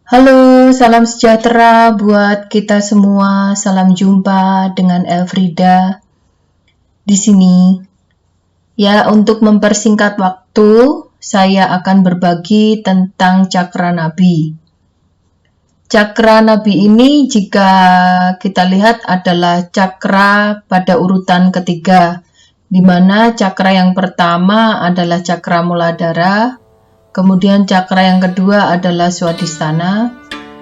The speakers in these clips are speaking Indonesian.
Halo, salam sejahtera buat kita semua. Salam jumpa dengan Elfrida di sini. Ya, untuk mempersingkat waktu, saya akan berbagi tentang cakra nabi. Cakra nabi ini jika kita lihat adalah cakra pada urutan ketiga, di mana cakra yang pertama adalah cakra muladhara, kemudian cakra yang kedua adalah swadhisthana,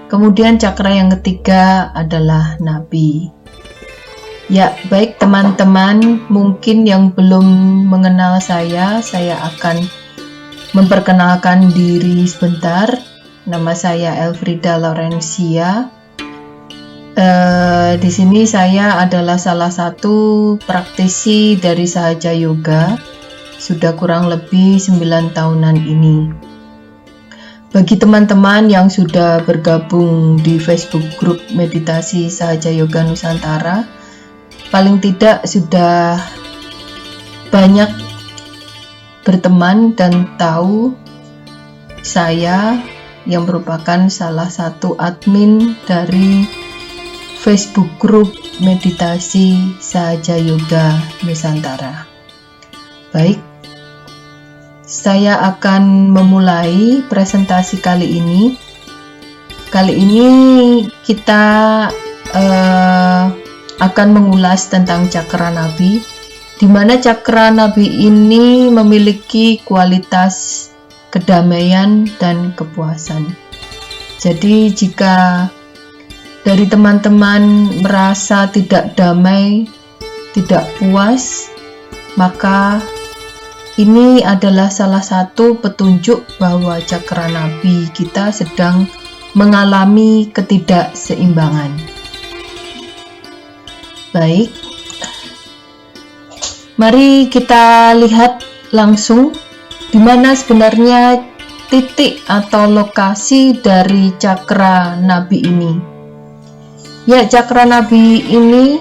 kemudian cakra yang ketiga adalah nabi. Ya, baik teman-teman, mungkin yang belum mengenal saya akan memperkenalkan diri sebentar. Nama saya Elfrida Laurencia. Di sini saya adalah salah satu praktisi dari Sahaja Yoga. Sudah kurang lebih 9 tahunan ini. Bagi teman-teman yang sudah bergabung di Facebook grup meditasi Sahaja Yoga Nusantara, paling tidak sudah banyak berteman dan tahu saya yang merupakan salah satu admin dari Facebook grup meditasi Sahaja Yoga Nusantara. Baik, saya akan memulai presentasi kali ini. Kali ini kita akan mengulas tentang cakra nabi, di mana cakra nabi ini memiliki kualitas kedamaian dan kepuasan. Jadi jika dari teman-teman merasa tidak damai, tidak puas, maka ini adalah salah satu petunjuk bahwa cakra nabi kita sedang mengalami ketidakseimbangan. Baik, mari kita lihat langsung di mana sebenarnya titik atau lokasi dari cakra nabi ini. Ya, cakra nabi ini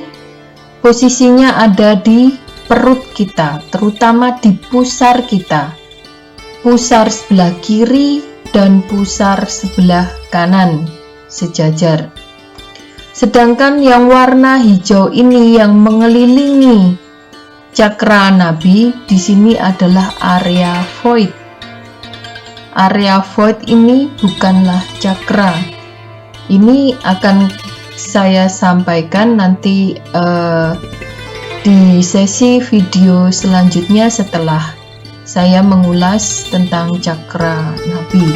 posisinya ada di perut kita, terutama di pusar kita, pusar sebelah kiri dan pusar sebelah kanan sejajar. Sedangkan yang warna hijau ini yang mengelilingi cakra nabi di sini adalah area void. Area void ini bukanlah cakra. Ini akan saya sampaikan nanti di sesi video selanjutnya setelah saya mengulas tentang cakra nabi.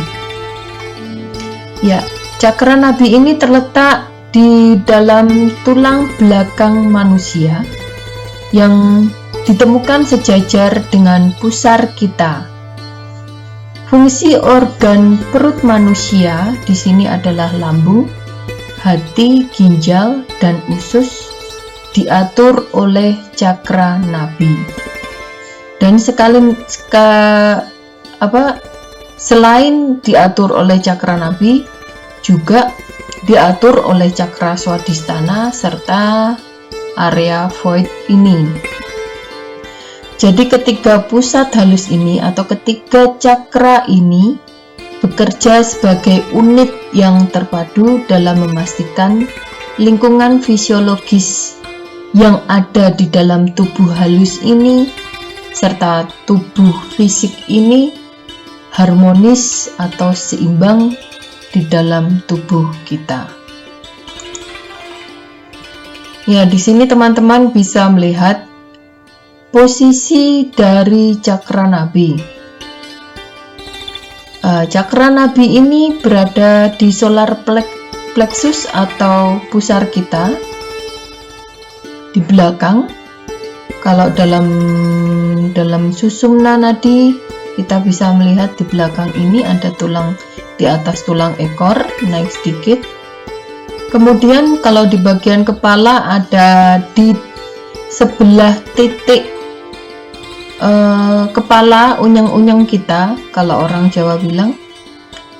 Ya, cakra nabi ini terletak di dalam tulang belakang manusia yang ditemukan sejajar dengan pusar kita. Fungsi organ perut manusia di sini adalah lambung, hati, ginjal, dan usus diatur oleh cakra nabi. Dan selain diatur oleh cakra nabi, juga diatur oleh cakra swadhisthana serta area void ini. Jadi ketiga pusat halus ini atau ketiga cakra ini bekerja sebagai unit yang terpadu dalam memastikan lingkungan fisiologis yang ada di dalam tubuh halus ini serta tubuh fisik ini harmonis atau seimbang di dalam tubuh kita. Ya, di sini teman-teman bisa melihat posisi dari cakra nabi. Cakra nabi ini berada di solar plexus atau pusar kita di belakang. Kalau dalam susumna nadi kita bisa melihat di belakang ini ada tulang, di atas tulang ekor naik sedikit. Kemudian kalau di bagian kepala ada di sebelah titik kepala, unyang-unyang kita, kalau orang Jawa bilang,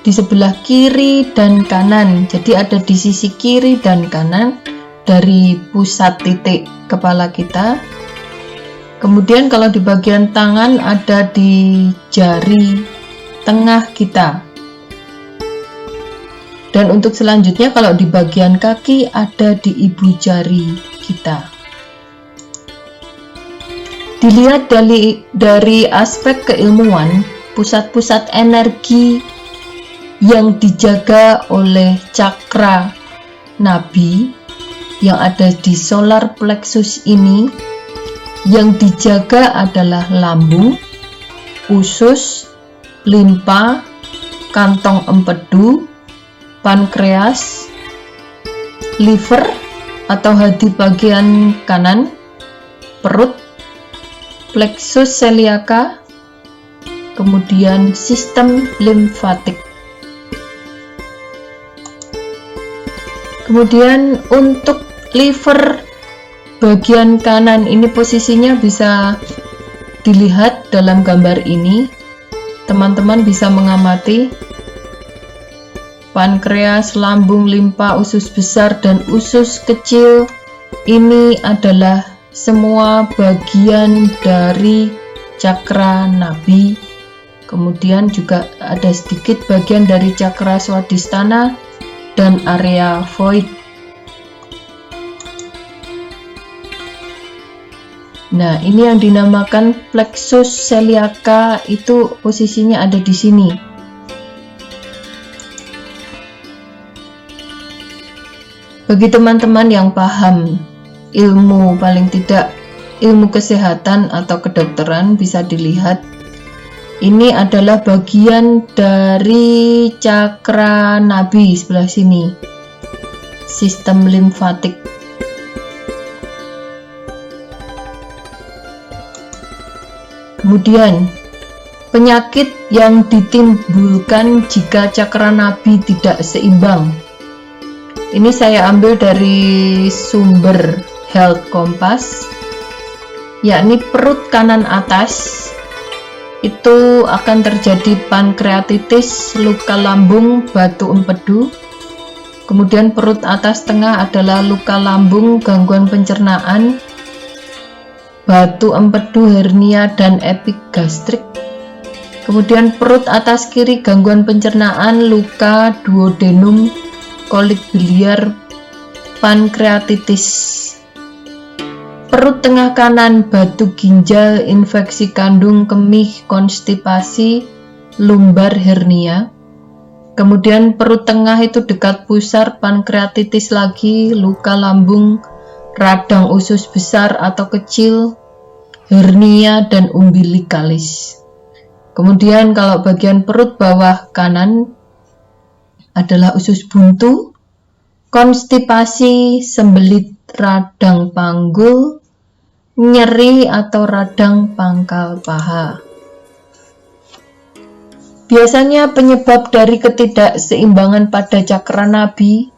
di sebelah kiri dan kanan. Jadi ada di sisi kiri dan kanan dari pusat titik kepala kita. Kemudian kalau di bagian tangan ada di jari tengah kita. Dan untuk selanjutnya, kalau di bagian kaki ada di ibu jari kita. Dilihat dari aspek keilmuan, pusat-pusat energi yang dijaga oleh cakra nabi yang ada di solar plexus ini, yang dijaga adalah lambung, usus, limpa, kantong empedu, pankreas, liver atau hati bagian kanan, perut, plexus celiaca, kemudian sistem limfatik. Kemudian untuk liver bagian kanan ini posisinya bisa dilihat dalam gambar ini. Teman-teman bisa mengamati pankreas, lambung, limpa, usus besar dan usus kecil. Ini adalah semua bagian dari cakra nabi. Kemudian juga ada sedikit bagian dari cakra swadhisthana dan area void. Nah, ini yang dinamakan plexus celiaca, itu posisinya ada di sini. Bagi teman-teman yang paham ilmu, paling tidak ilmu kesehatan atau kedokteran, bisa dilihat ini adalah bagian dari cakra nabi sebelah sini, sistem limfatik. Kemudian penyakit yang ditimbulkan jika cakra nabi tidak seimbang. Ini saya ambil dari sumber Health Compass, yakni perut kanan atas itu akan terjadi pankreatitis, luka lambung, batu empedu. Kemudian perut atas tengah adalah luka lambung, gangguan pencernaan, batu empedu, hernia, dan epigastrik. Kemudian perut atas kiri gangguan pencernaan, luka, duodenum, kolik biliar, pankreatitis. Perut tengah kanan batu ginjal, infeksi kandung, kemih, konstipasi, lumbar, hernia. Kemudian perut tengah itu dekat pusar, pankreatitis lagi, luka lambung, radang usus besar atau kecil, hernia, dan umbilikalis. Kemudian kalau bagian perut bawah kanan adalah usus buntu, konstipasi, sembelit radang panggul, nyeri atau radang pangkal paha. Biasanya penyebab dari ketidakseimbangan pada cakra nabi,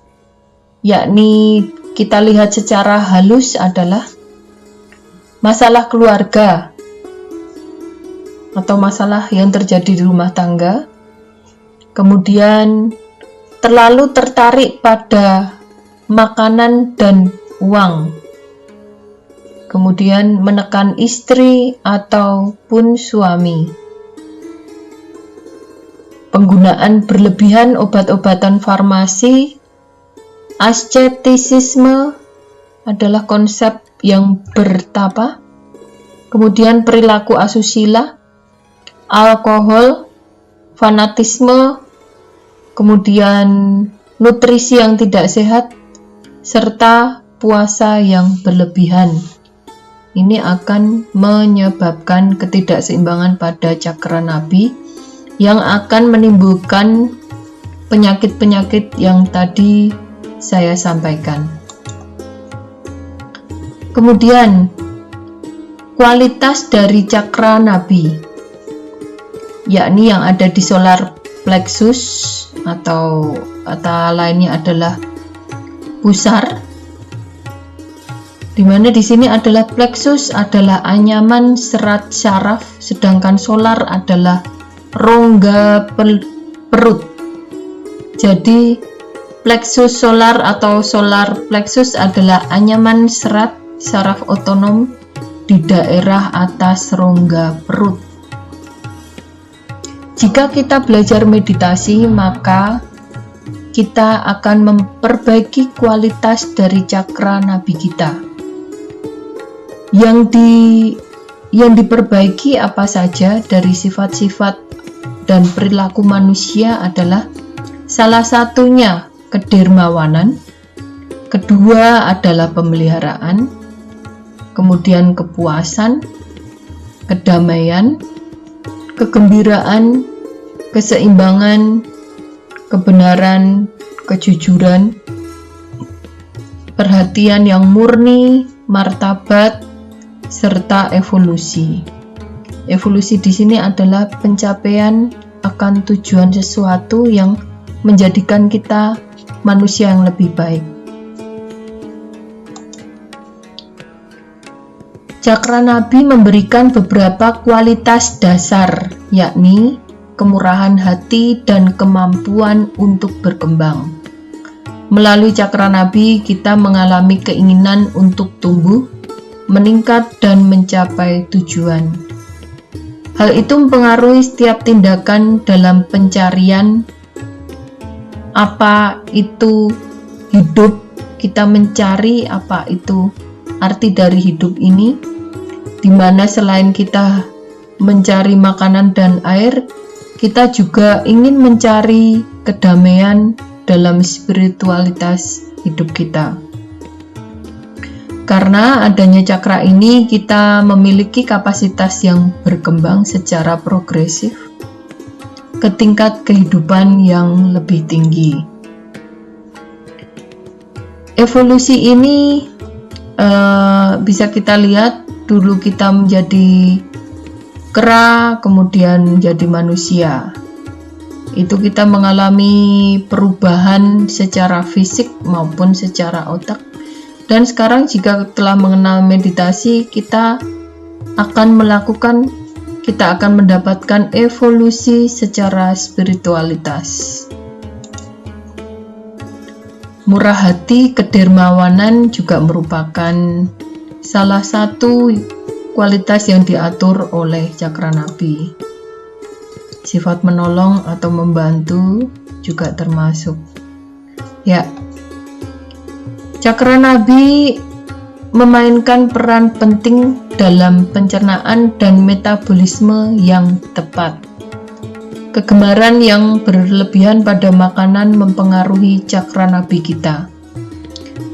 yakni kita lihat secara halus, adalah masalah keluarga atau masalah yang terjadi di rumah tangga, kemudian terlalu tertarik pada makanan dan uang, kemudian menekan istri ataupun suami, penggunaan berlebihan obat-obatan farmasi, ascetisisme adalah konsep yang bertapa, kemudian perilaku asusila, alkohol, fanatisme, kemudian nutrisi yang tidak sehat, serta puasa yang berlebihan. Ini akan menyebabkan ketidakseimbangan pada cakra nabi yang akan menimbulkan penyakit-penyakit yang tadi saya sampaikan. Kemudian kualitas dari cakra nabi, yakni yang ada di solar plexus atau kata lainnya adalah pusar, di mana di sini adalah plexus adalah anyaman serat syaraf, sedangkan solar adalah rongga perut. Jadi plexus solar atau solar plexus adalah anyaman serat syaraf otonom di daerah atas rongga perut. Jika kita belajar meditasi, maka kita akan memperbaiki kualitas dari cakra nabi kita. Yang diperbaiki apa saja dari sifat-sifat dan perilaku manusia adalah salah satunya kedermawanan, kedua adalah pemeliharaan, kemudian kepuasan, kedamaian, kegembiraan, keseimbangan, kebenaran, kejujuran, perhatian yang murni, martabat, serta evolusi. Evolusi di sini adalah pencapaian akan tujuan sesuatu yang menjadikan kita manusia yang lebih baik. Cakra nabi memberikan beberapa kualitas dasar, yakni kemurahan hati dan kemampuan untuk berkembang. Melalui cakra nabi, kita mengalami keinginan untuk tumbuh, meningkat, dan mencapai tujuan. Hal itu mempengaruhi setiap tindakan dalam pencarian apa itu hidup. Kita mencari apa itu arti dari hidup ini, di mana selain kita mencari makanan dan air, kita juga ingin mencari kedamaian dalam spiritualitas hidup kita. Karena adanya cakra ini, kita memiliki kapasitas yang berkembang secara progresif ke tingkat kehidupan yang lebih tinggi. Evolusi ini bisa kita lihat, dulu kita menjadi kera, kemudian menjadi manusia. Itu kita mengalami perubahan secara fisik maupun secara otak. Dan sekarang jika telah mengenal meditasi, kita akan mendapatkan evolusi secara spiritualitas. Murah hati, kedermawanan juga merupakan salah satu kualitas yang diatur oleh cakra nabi. Sifat menolong atau membantu juga termasuk. Ya, cakra nabi memainkan peran penting dalam pencernaan dan metabolisme yang tepat. Kegemaran yang berlebihan pada makanan mempengaruhi cakra nabi kita.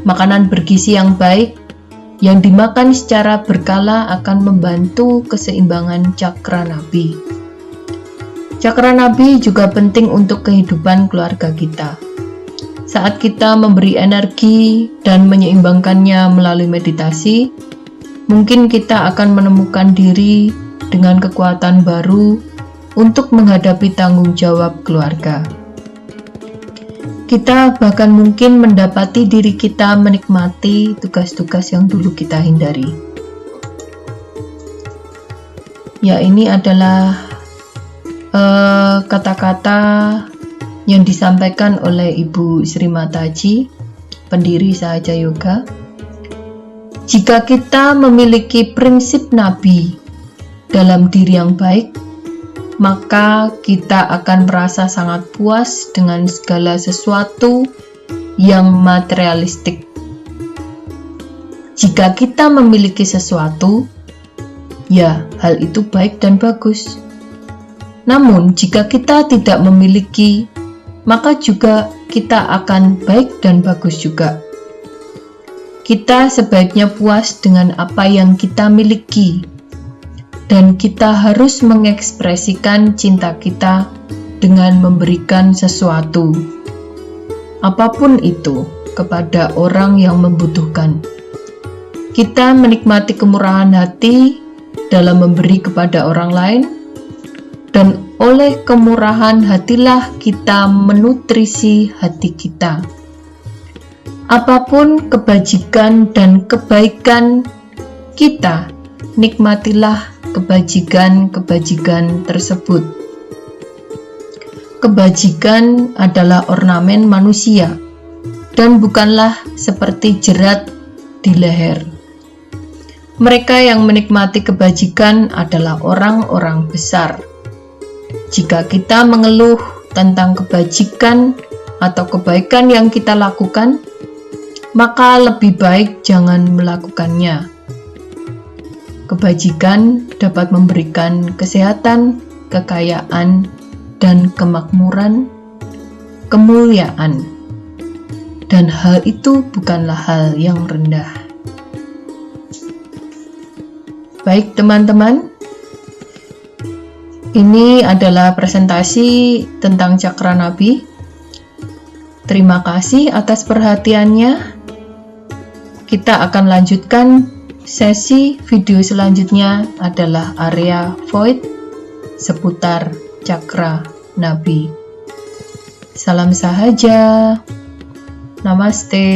Makanan bergizi yang baik yang dimakan secara berkala akan membantu keseimbangan cakra nabi. Cakra nabi juga penting untuk kehidupan keluarga kita. Saat kita memberi energi dan menyeimbangkannya melalui meditasi, mungkin kita akan menemukan diri dengan kekuatan baru untuk menghadapi tanggung jawab keluarga. Kita bahkan mungkin mendapati diri kita menikmati tugas-tugas yang dulu kita hindari. Ya, ini adalah kata-kata yang disampaikan oleh Ibu Sri Mataji, pendiri Sahaja Yoga. Jika kita memiliki prinsip nabi dalam diri yang baik, maka kita akan merasa sangat puas dengan segala sesuatu yang materialistik. Jika kita memiliki sesuatu, ya, hal itu baik dan bagus. Namun, jika kita tidak memiliki, maka juga kita akan baik dan bagus juga. Kita sebaiknya puas dengan apa yang kita miliki, dan kita harus mengekspresikan cinta kita dengan memberikan sesuatu, apapun itu, kepada orang yang membutuhkan. Kita menikmati kemurahan hati dalam memberi kepada orang lain, dan oleh kemurahan hatilah kita menutrisi hati kita. Apapun kebajikan dan kebaikan kita, nikmatilah kebajikan-kebajikan tersebut. Kebajikan adalah ornamen manusia dan bukanlah seperti jerat di leher. Mereka yang menikmati kebajikan adalah orang-orang besar. Jika kita mengeluh tentang kebajikan, atau kebaikan yang kita lakukan, maka lebih baik jangan melakukannya. Kebajikan dapat memberikan kesehatan, kekayaan, dan kemakmuran, kemuliaan. Dan hal itu bukanlah hal yang rendah. Baik teman-teman, ini adalah presentasi tentang Cakra Nabi. Terima kasih atas perhatiannya. Kita akan lanjutkan sesi video selanjutnya adalah area void seputar Cakra Nabi. Salam sahaja. Namaste.